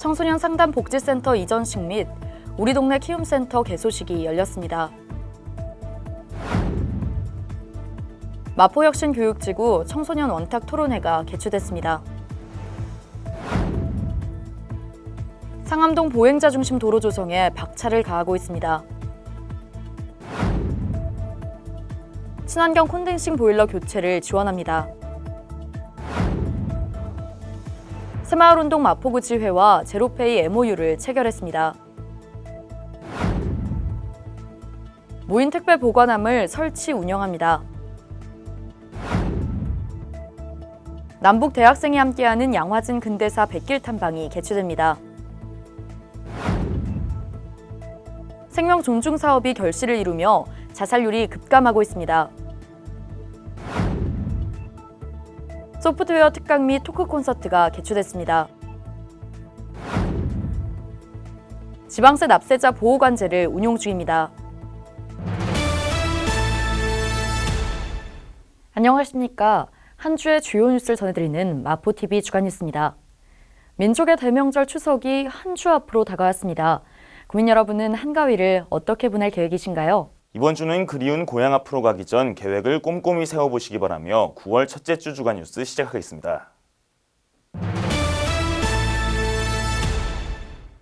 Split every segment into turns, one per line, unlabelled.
청소년 상담 복지센터 이전식 및 우리 동네 키움센터 개소식이 열렸습니다. 마포혁신교육지구 청소년 원탁 토론회가 개최됐습니다. 상암동 보행자 중심 도로 조성에 박차를 가하고 있습니다. 친환경 콘덴싱 보일러 교체를 지원합니다. 새마을운동 마포구지회와 제로페이 MOU를 체결했습니다. 무인 택배 보관함을 설치 운영합니다. 남북 대학생이 함께하는 양화진 근대사 백길 탐방이 개최됩니다. 생명 존중 사업이 결실을 이루며 자살률이 급감하고 있습니다. 소프트웨어 특강 및 토크 콘서트가 개최됐습니다. 지방세 납세자 보호관제를 운용 중입니다. 안녕하십니까. 한 주의 주요 뉴스를 전해드리는 마포TV 주간뉴스입니다. 민족의 대명절 추석이 한 주 앞으로 다가왔습니다. 국민 여러분은 한가위를 어떻게 보낼 계획이신가요?
이번 주는 그리운 고향 앞으로 가기 전 계획을 꼼꼼히 세워보시기 바라며 9월 첫째 주 주간 뉴스 시작하겠습니다.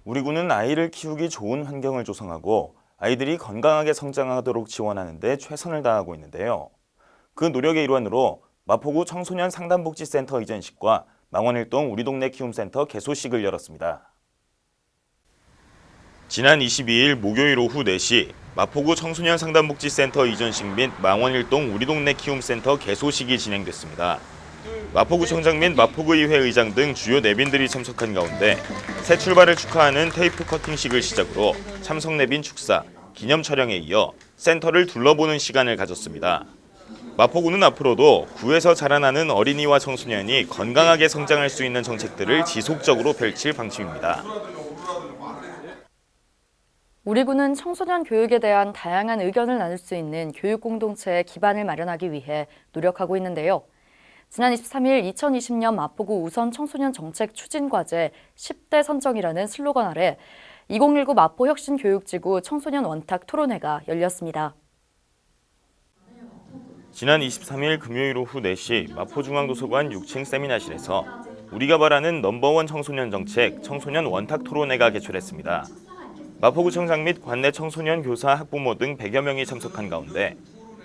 우리 군은 아이를 키우기 좋은 환경을 조성하고 아이들이 건강하게 성장하도록 지원하는 데 최선을 다하고 있는데요. 그 노력의 일환으로 마포구 청소년 상담복지센터 이전식과 망원일동 우리 동네 키움센터 개소식을 열었습니다. 지난 22일 목요일 오후 4시 마포구 청소년 상담복지센터 이전식 및 망원일동 우리 동네 키움센터 개소식이 진행됐습니다. 마포구청장 및 마포구의회 의장 등 주요 내빈들이 참석한 가운데 새 출발을 축하하는 테이프 커팅식을 시작으로 참석 내빈 축사, 기념 촬영에 이어 센터를 둘러보는 시간을 가졌습니다. 마포구는 앞으로도 구에서 자라나는 어린이와 청소년이 건강하게 성장할 수 있는 정책들을 지속적으로 펼칠 방침입니다.
우리 군은 청소년 교육에 대한 다양한 의견을 나눌 수 있는 교육 공동체의 기반을 마련하기 위해 노력하고 있는데요. 지난 23일 2020년 마포구 우선 청소년 정책 추진 과제 10대 선정이라는 슬로건 아래 2019 마포혁신교육지구 청소년 원탁 토론회가 열렸습니다.
지난 23일 금요일 오후 4시 마포중앙도서관 6층 세미나실에서 우리가 바라는 넘버원 청소년 정책 청소년 원탁 토론회가 개최됐습니다. 마포구청장 및 관내 청소년 교사 학부모 등 100여 명이 참석한 가운데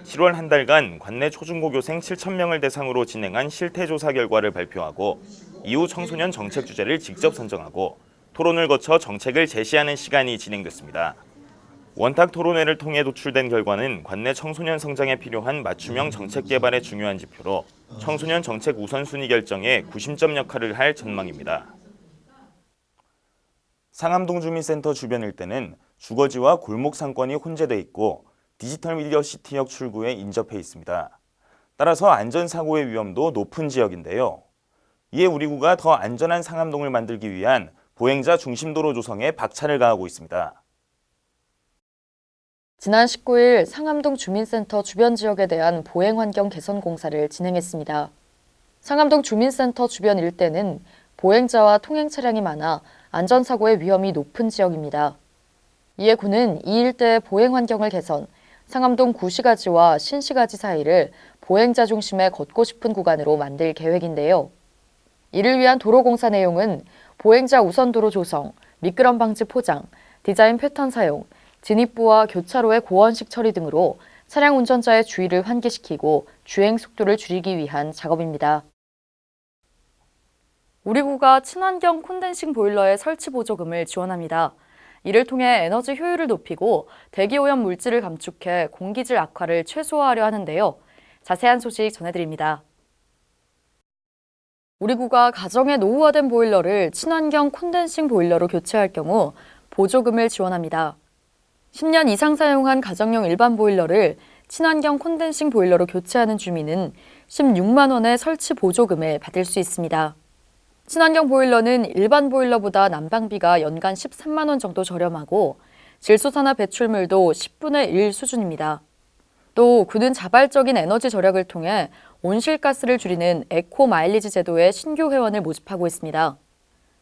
7월 한 달간 관내 초중고교생 7,000명을 대상으로 진행한 실태조사 결과를 발표하고 이후 청소년 정책 주제를 직접 선정하고 토론을 거쳐 정책을 제시하는 시간이 진행됐습니다. 원탁 토론회를 통해 도출된 결과는 관내 청소년 성장에 필요한 맞춤형 정책 개발의 중요한 지표로 청소년 정책 우선순위 결정에 구심점 역할을 할 전망입니다. 상암동 주민센터 주변 일대는 주거지와 골목 상권이 혼재돼 있고 디지털 미디어 시티역 출구에 인접해 있습니다. 따라서 안전사고의 위험도 높은 지역인데요. 이에 우리 구가 더 안전한 상암동을 만들기 위한 보행자 중심도로 조성에 박차를 가하고 있습니다.
지난 19일 상암동 주민센터 주변 지역에 대한 보행 환경 개선 공사를 진행했습니다. 상암동 주민센터 주변 일대는 보행자와 통행 차량이 많아 안전사고의 위험이 높은 지역입니다. 이에 구는 이 일대의 보행 환경을 개선, 상암동 구시가지와 신시가지 사이를 보행자 중심의 걷고 싶은 구간으로 만들 계획인데요. 이를 위한 도로 공사 내용은 보행자 우선 도로 조성, 미끄럼 방지 포장, 디자인 패턴 사용, 진입부와 교차로의 고원식 처리 등으로 차량 운전자의 주의를 환기시키고 주행 속도를 줄이기 위한 작업입니다. 우리 구가 친환경 콘덴싱 보일러의 설치 보조금을 지원합니다. 이를 통해 에너지 효율을 높이고 대기오염 물질을 감축해 공기질 악화를 최소화하려 하는데요. 자세한 소식 전해드립니다. 우리 구가 가정에 노후화된 보일러를 친환경 콘덴싱 보일러로 교체할 경우 보조금을 지원합니다. 10년 이상 사용한 가정용 일반 보일러를 친환경 콘덴싱 보일러로 교체하는 주민은 16만 원의 설치 보조금을 받을 수 있습니다. 친환경 보일러는 일반 보일러보다 난방비가 연간 13만 원 정도 저렴하고 질소산화 배출물도 10분의 1 수준입니다. 또 구는 자발적인 에너지 절약을 통해 온실가스를 줄이는 에코 마일리지 제도의 신규 회원을 모집하고 있습니다.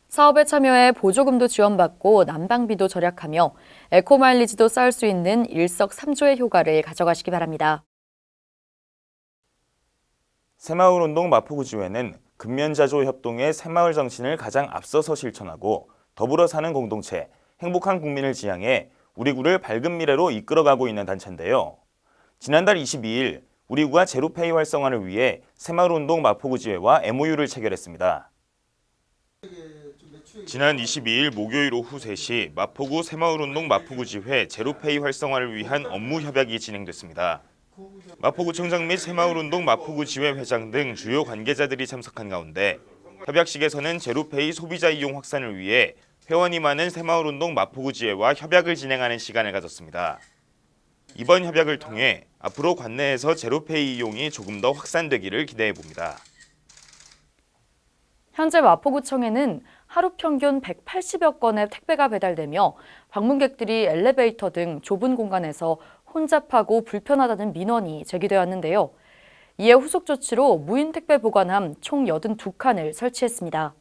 사업에 참여해 보조금도 지원받고 난방비도 절약하며 에코마일리지도 쌓을 수 있는 일석삼조의 효과를 가져가시기 바랍니다.
새마을운동 마포구지회는 근면자조 협동의 새마을 정신을 가장 앞서서 실천하고 더불어 사는 공동체, 행복한 국민을 지향해 우리 구를 밝은 미래로 이끌어가고 있는 단체인데요. 지난달 22일 우리 구가 제로페이 활성화를 위해 새마을운동 마포구지회와 MOU를 체결했습니다. 지난 22일 목요일 오후 3시 마포구 새마을운동 마포구지회 제로페이 활성화를 위한 업무 협약이 진행됐습니다. 마포구청장 및 새마을운동 마포구지회 회장 등 주요 관계자들이 참석한 가운데 협약식에서는 제로페이 소비자 이용 확산을 위해 회원이 많은 새마을운동 마포구지회와 협약을 진행하는 시간을 가졌습니다. 이번 협약을 통해 앞으로 관내에서 제로페이 이용이 조금 더 확산되기를 기대해 봅니다.
현재 마포구청에는 하루 평균 180여 건의 택배가 배달되며 방문객들이 엘리베이터 등 좁은 공간에서 혼잡하고 불편하다는 민원이 제기되었는데요. 이에 후속 조치로 무인 택배 보관함 총 82칸을 설치했습니다.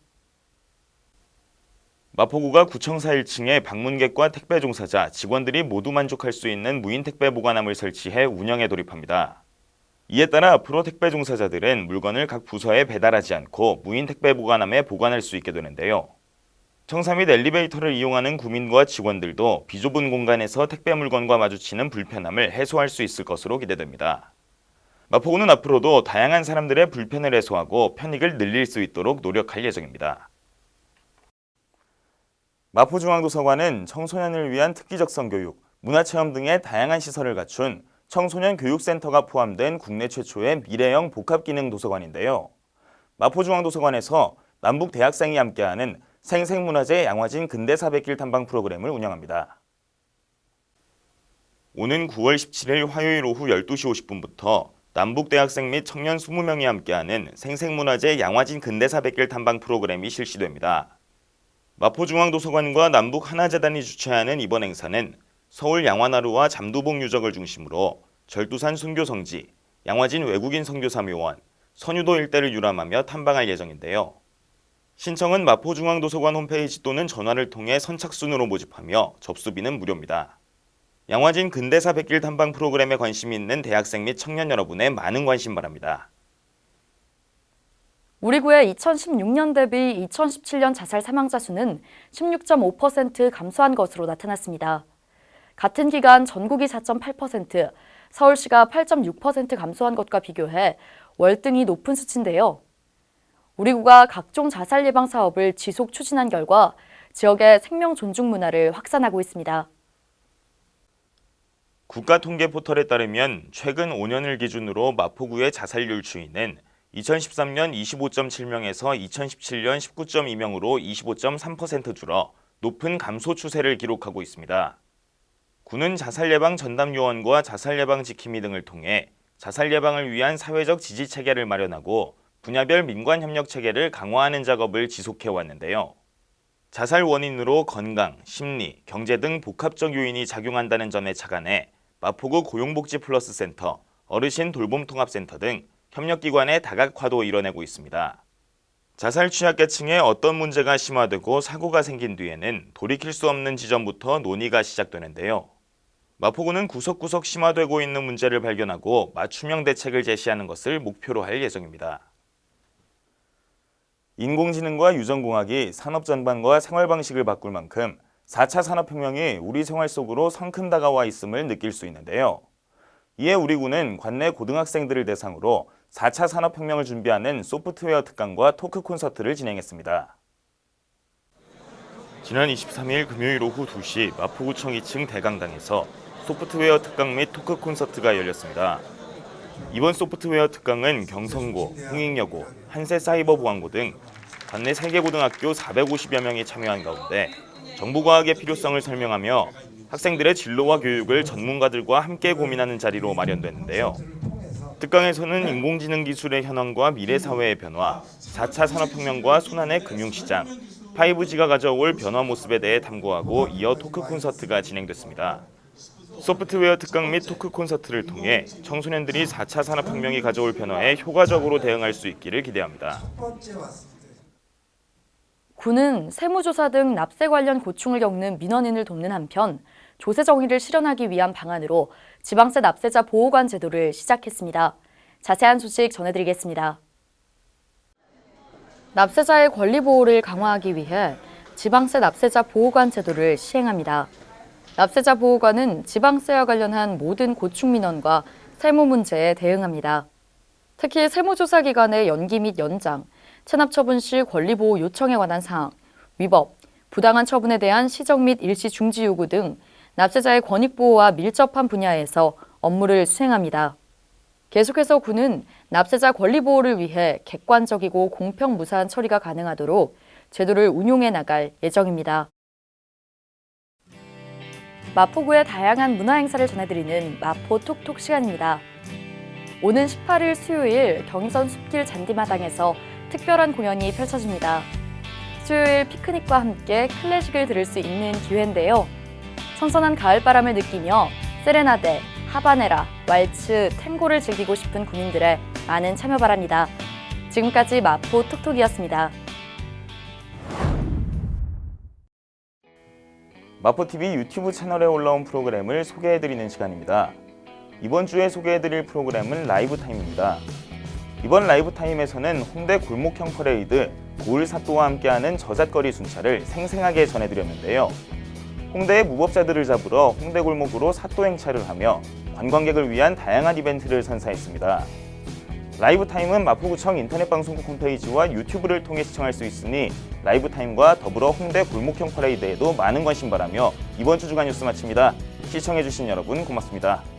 마포구가 구청사 1층에 방문객과 택배 종사자, 직원들이 모두 만족할 수 있는 무인 택배 보관함을 설치해 운영에 돌입합니다. 이에 따라 앞으로 택배 종사자들은 물건을 각 부서에 배달하지 않고 무인 택배 보관함에 보관할 수 있게 되는데요. 청사 및 엘리베이터를 이용하는 구민과 직원들도 비좁은 공간에서 택배 물건과 마주치는 불편함을 해소할 수 있을 것으로 기대됩니다. 마포구는 앞으로도 다양한 사람들의 불편을 해소하고 편익을 늘릴 수 있도록 노력할 예정입니다. 마포중앙도서관은 청소년을 위한 특기적성 교육, 문화체험 등의 다양한 시설을 갖춘 청소년 교육센터가 포함된 국내 최초의 미래형 복합기능 도서관인데요. 마포중앙도서관에서 남북 대학생이 함께하는 생생문화재 양화진 근대사 백길 탐방 프로그램을 운영합니다. 오는 9월 17일 화요일 오후 12시 50분부터 남북 대학생 및 청년 20명이 함께하는 생생문화재 양화진 근대사 백길 탐방 프로그램이 실시됩니다. 마포중앙도서관과 남북하나재단이 주최하는 이번 행사는 서울 양화나루와 잠두봉 유적을 중심으로 절두산 순교성지, 양화진 외국인 선교사묘원, 선유도 일대를 유람하며 탐방할 예정인데요. 신청은 마포중앙도서관 홈페이지 또는 전화를 통해 선착순으로 모집하며 접수비는 무료입니다. 양화진 근대사 백길 탐방 프로그램에 관심이 있는 대학생 및 청년 여러분의 많은 관심 바랍니다.
우리 구의 2016년 대비 2017년 자살 사망자 수는 16.5% 감소한 것으로 나타났습니다. 같은 기간 전국이 4.8%, 서울시가 8.6% 감소한 것과 비교해 월등히 높은 수치인데요. 우리 구가 각종 자살 예방 사업을 지속 추진한 결과 지역의 생명 존중 문화를 확산하고 있습니다.
국가통계 포털에 따르면 최근 5년을 기준으로 마포구의 자살률 추이는 2013년 25.7명에서 2017년 19.2명으로 25.3% 줄어 높은 감소 추세를 기록하고 있습니다. 구는 자살 예방 전담 요원과 자살 예방 지킴이 등을 통해 자살 예방을 위한 사회적 지지 체계를 마련하고 분야별 민관 협력 체계를 강화하는 작업을 지속해 왔는데요. 자살 원인으로 건강, 심리, 경제 등 복합적 요인이 작용한다는 점에 착안해 마포구 고용복지 플러스 센터, 어르신 돌봄 통합센터 등 협력기관의 다각화도 이뤄내고 있습니다. 자살 취약계층에 어떤 문제가 심화되고 사고가 생긴 뒤에는 돌이킬 수 없는 지점부터 논의가 시작되는데요. 마포구는 구석구석 심화되고 있는 문제를 발견하고 맞춤형 대책을 제시하는 것을 목표로 할 예정입니다. 인공지능과 유전공학이 산업 전반과 생활 방식을 바꿀 만큼 4차 산업혁명이 우리 생활 속으로 성큼 다가와 있음을 느낄 수 있는데요. 이에 우리 구는 관내 고등학생들을 대상으로 4차 산업혁명을 준비하는 소프트웨어 특강과 토크 콘서트를 진행했습니다. 지난 23일 금요일 오후 2시 마포구청 2층 대강당에서 소프트웨어 특강 및 토크 콘서트가 열렸습니다. 이번 소프트웨어 특강은 경성고, 홍익여고, 한세사이버보안고 등 관내 3개 고등학교 450여 명이 참여한 가운데 정보과학의 필요성을 설명하며 학생들의 진로와 교육을 전문가들과 함께 고민하는 자리로 마련됐는데요. 특강에서는 인공지능 기술의 현황과 미래 사회의 변화, 4차 산업혁명과 손안의 금융시장, 5G가 가져올 변화 모습에 대해 탐구하고 이어 토크 콘서트가 진행됐습니다. 소프트웨어 특강 및 토크 콘서트를 통해 청소년들이 4차 산업혁명이 가져올 변화에 효과적으로 대응할 수 있기를 기대합니다.
군은 세무조사 등 납세 관련 고충을 겪는 민원인을 돕는 한편 조세 정의를 실현하기 위한 방안으로 지방세 납세자 보호관 제도를 시작했습니다. 자세한 소식 전해드리겠습니다. 납세자의 권리 보호를 강화하기 위해 지방세 납세자 보호관 제도를 시행합니다. 납세자 보호관은 지방세와 관련한 모든 고충 민원과 세무 문제에 대응합니다. 특히 세무조사 기간의 연기 및 연장, 체납 처분 시 권리 보호 요청에 관한 사항, 위법, 부당한 처분에 대한 시정 및 일시 중지 요구 등 납세자의 권익 보호와 밀접한 분야에서 업무를 수행합니다. 계속해서 군은 납세자 권리 보호를 위해 객관적이고 공평 무사한 처리가 가능하도록 제도를 운용해 나갈 예정입니다. 마포구의 다양한 문화 행사를 전해드리는 마포 톡톡 시간입니다. 오는 18일 수요일 경의선 숲길 잔디마당에서 특별한 공연이 펼쳐집니다. 수요일 피크닉과 함께 클래식을 들을 수 있는 기회인데요. 선선한 가을바람을 느끼며 세레나데, 하바네라, 왈츠, 탱고를 즐기고 싶은 군인들의 많은 참여 바랍니다. 지금까지 마포 톡톡이었습니다.
마포TV 유튜브 채널에 올라온 프로그램을 소개해드리는 시간입니다. 이번 주에 소개해드릴 프로그램은 라이브타임입니다. 이번 라이브타임에서는 홍대 골목형 퍼레이드 고을사또와 함께하는 저잣거리 순찰을 생생하게 전해드렸는데요. 홍대의 무법자들을 잡으러 홍대 골목으로 사또 행차를 하며 관광객을 위한 다양한 이벤트를 선사했습니다. 라이브타임은 마포구청 인터넷방송국 홈페이지와 유튜브를 통해 시청할 수 있으니 라이브타임과 더불어 홍대 골목형 퍼레이드에도 많은 관심 바라며 이번 주 주간 뉴스 마칩니다. 시청해주신 여러분 고맙습니다.